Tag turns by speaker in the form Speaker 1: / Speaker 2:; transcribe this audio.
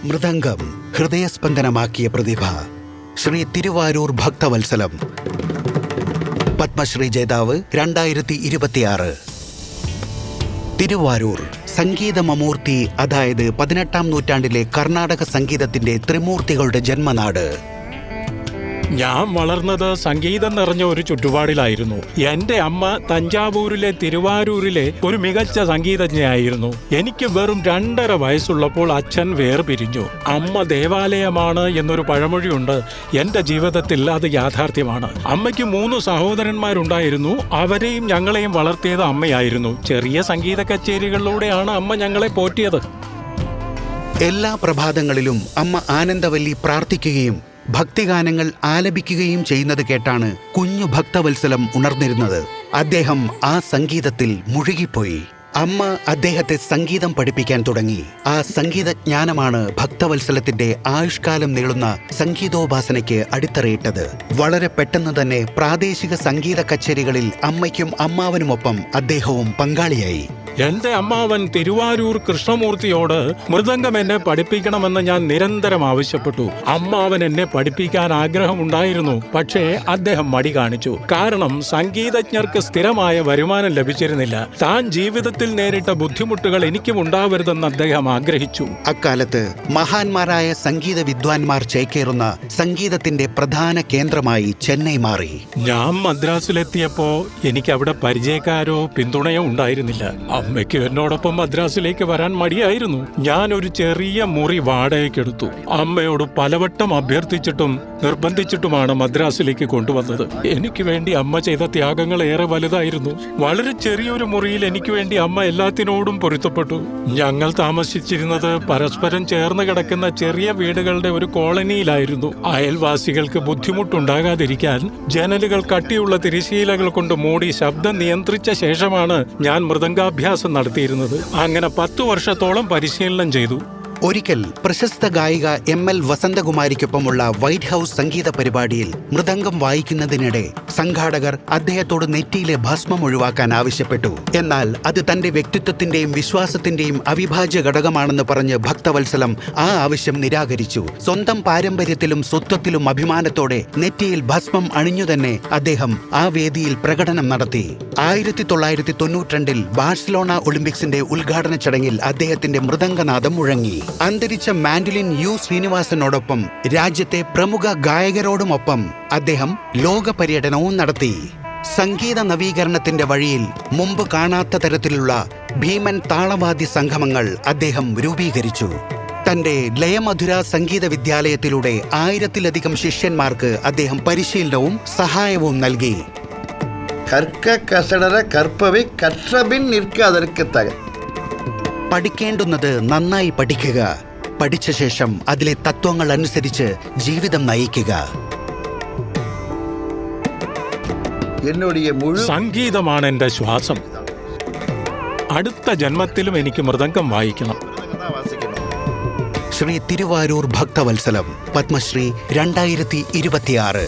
Speaker 1: മൃദംഗം ഹൃദയസ്പന്ദനമാക്കിയ പ്രതിഭ ശ്രീ തിരുവാരൂർ ഭക്തവത്സലം. പത്മശ്രീ ജേതാവ് 2026. തിരുവാരൂർ സംഗീതമൂർത്തി, അതായത് 18-ാം നൂറ്റാണ്ടിലെ കർണാടക സംഗീതത്തിന്റെ ത്രിമൂർത്തികളുടെ ജന്മനാട്.
Speaker 2: ഞാൻ വളർന്നത് സംഗീതം നിറഞ്ഞ ഒരു ചുറ്റുപാടിലായിരുന്നു. എന്റെ അമ്മ തഞ്ചാവൂരിലെ തിരുവാരൂരിലെ ഒരു മികച്ച സംഗീതജ്ഞയായിരുന്നു. എനിക്ക് വെറും 2.5 വയസ്സുള്ളപ്പോൾ അച്ഛൻ വേർപിരിഞ്ഞു. അമ്മ ദേവാലയമാണ് എന്നൊരു പഴമൊഴിയുണ്ട്. എന്റെ ജീവിതത്തിൽ അത് യാഥാർത്ഥ്യമാണ്. അമ്മയ്ക്ക് 3 സഹോദരന്മാരുണ്ടായിരുന്നു. അവരെയും ഞങ്ങളെയും വളർത്തിയത് അമ്മയായിരുന്നു. ചെറിയ സംഗീത കച്ചേരികളിലൂടെയാണ് അമ്മ ഞങ്ങളെ പോറ്റിയത്.
Speaker 1: എല്ലാ പ്രഭാതങ്ങളിലും അമ്മ ആനന്ദവല്ലി പ്രാർത്ഥിക്കുകയും ഭക്തിഗാനങ്ങൾ ആലപിക്കുകയും ചെയ്യുന്നത് കേട്ടാണ് കുഞ്ഞു ഭക്തവത്സലം ഉണർന്നിരുന്നത്. അദ്ദേഹം ആ സംഗീതത്തിൽ മുഴുകിപ്പോയി. അമ്മ അദ്ദേഹത്തെ സംഗീതം പഠിപ്പിക്കാൻ തുടങ്ങി. ആ സംഗീതജ്ഞാനമാണ് ഭക്തവത്സലത്തിന്റെ ആയുഷ്കാലം നീളുന്ന സംഗീതോപാസനയ്ക്ക് അടിത്തറയിട്ടത്. വളരെ പെട്ടെന്ന് തന്നെ പ്രാദേശിക സംഗീത കച്ചേരികളിൽ അമ്മയ്ക്കും അമ്മാവനുമൊപ്പം അദ്ദേഹവും പങ്കാളിയായി.
Speaker 2: എന്റെ അമ്മാവൻ തിരുവാരൂർ കൃഷ്ണമൂർത്തിയോട് മൃദംഗം എന്നെ പഠിപ്പിക്കണമെന്ന് ഞാൻ നിരന്തരം ആവശ്യപ്പെട്ടു. അമ്മാവൻ എന്നെ പഠിപ്പിക്കാൻ ആഗ്രഹമുണ്ടായിരുന്നു. പക്ഷേ അദ്ദേഹം മടി കാണിച്ചു. കാരണം സംഗീതജ്ഞർക്ക് സ്ഥിരമായ വരുമാനം ലഭിച്ചിരുന്നില്ല. താൻ ജീവിതത്തിൽ നേരിട്ട ബുദ്ധിമുട്ടുകൾ എനിക്കും ഉണ്ടാവരുതെന്ന് അദ്ദേഹം ആഗ്രഹിച്ചു.
Speaker 1: അക്കാലത്ത് മഹാന്മാരായ സംഗീത വിദ്വാൻമാർ ചേക്കേറുന്ന സംഗീതത്തിന്റെ പ്രധാന കേന്ദ്രമായി ചെന്നൈ മാറി.
Speaker 2: ഞാൻ മദ്രാസിലെത്തിയപ്പോ എനിക്ക് അവിടെ പരിചയക്കാരോ പിന്തുണയോ ഉണ്ടായിരുന്നില്ല. അമ്മയ്ക്ക് എന്നോടൊപ്പം മദ്രാസിലേക്ക് വരാൻ മടിയായിരുന്നു. ഞാൻ ഒരു ചെറിയ മുറി വാടകയ്ക്കെടുത്തു. അമ്മയോട് പലവട്ടം അഭ്യർത്ഥിച്ചിട്ടും നിർബന്ധിച്ചിട്ടുമാണ് മദ്രാസിലേക്ക് കൊണ്ടുവന്നത്. എനിക്ക് വേണ്ടി അമ്മ ചെയ്ത ത്യാഗങ്ങൾ ഏറെ വലുതായിരുന്നു. വളരെ ചെറിയൊരു മുറിയിൽ എനിക്ക് വേണ്ടി അമ്മ എല്ലാത്തിനോടും പൊരുത്തപ്പെട്ടു. ഞങ്ങൾ താമസിച്ചിരുന്നത് പരസ്പരം ചേർന്ന് കിടക്കുന്ന ചെറിയ വീടുകളുടെ ഒരു കോളനിയിലായിരുന്നു. അയൽവാസികൾക്ക് ബുദ്ധിമുട്ടുണ്ടാകാതിരിക്കാൻ ജനലുകൾ കട്ടിയുള്ള തിരശ്ശീലകൾ കൊണ്ട് മൂടി ശബ്ദം നിയന്ത്രിച്ച ശേഷമാണ് ഞാൻ മൃദംഗാഭ്യാസം നടത്തിയിരുന്നത്. അങ്ങനെ 10 വർഷത്തോളം പരിശീലനം ചെയ്തു.
Speaker 1: ഒരിക്കൽ പ്രശസ്ത ഗായിക ML വസന്തകുമാരിക്കൊപ്പമുള്ള വൈറ്റ് ഹൗസ് സംഗീത പരിപാടിയിൽ മൃദംഗം വായിക്കുന്നതിനിടെ സംഘാടകർ അദ്ദേഹത്തോട് നെറ്റിയിലെ ഭസ്മം ഒഴിവാക്കാൻ ആവശ്യപ്പെട്ടു. എന്നാൽ അത് തന്റെ വ്യക്തിത്വത്തിന്റെയും വിശ്വാസത്തിന്റെയും അവിഭാജ്യ ഘടകമാണെന്ന് പറഞ്ഞ് ഭക്തവത്സലം ആ ആവശ്യം നിരാകരിച്ചു. സ്വന്തം പാരമ്പര്യത്തിലും സ്വത്വത്തിലും അഭിമാനത്തോടെ നെറ്റിയിൽ ഭസ്മം അണിഞ്ഞുതന്നെ അദ്ദേഹം ആ വേദിയിൽ പ്രകടനം നടത്തി. 1992 ബാഴ്സലോണ ഒളിമ്പിക്സിന്റെ ഉദ്ഘാടന ചടങ്ങിൽ അദ്ദേഹത്തിന്റെ മൃദംഗനാദം മുഴങ്ങി. അന്തരിച്ച മാൻഡലിൻ U ശ്രീനിവാസനോടൊപ്പം രാജ്യത്തെ പ്രമുഖ ഗായകരോടുമൊപ്പം അദ്ദേഹം ലോക പര്യടനവും നടത്തി. സംഗീത നവീകരണത്തിന്റെ വഴിയിൽ മുമ്പ് കാണാത്ത തരത്തിലുള്ള ഭീമൻ താളവാദ്യ സംഗമങ്ങൾ അദ്ദേഹം രൂപീകരിച്ചു. തന്റെ ലയമധുര സംഗീത വിദ്യാലയത്തിലൂടെ 1000-ലധികം ശിഷ്യന്മാർക്ക് അദ്ദേഹം പരിശീലനവും സഹായവും നൽകി. പഠിക്കേണ്ടുന്നത് നന്നായി പഠിക്കുക. പഠിച്ച ശേഷം അതിലെ തത്വങ്ങൾ അനുസരിച്ച് ജീവിതം നയിക്കുക.
Speaker 2: സംഗീതമാണ് എന്റെ ശ്വാസം. അടുത്ത ജന്മത്തിലും എനിക്ക് മൃദംഗം വായിക്കണം.
Speaker 1: ശ്രീ തിരുവാരൂർ ഭക്തവത്സലം, പത്മശ്രീ 2026.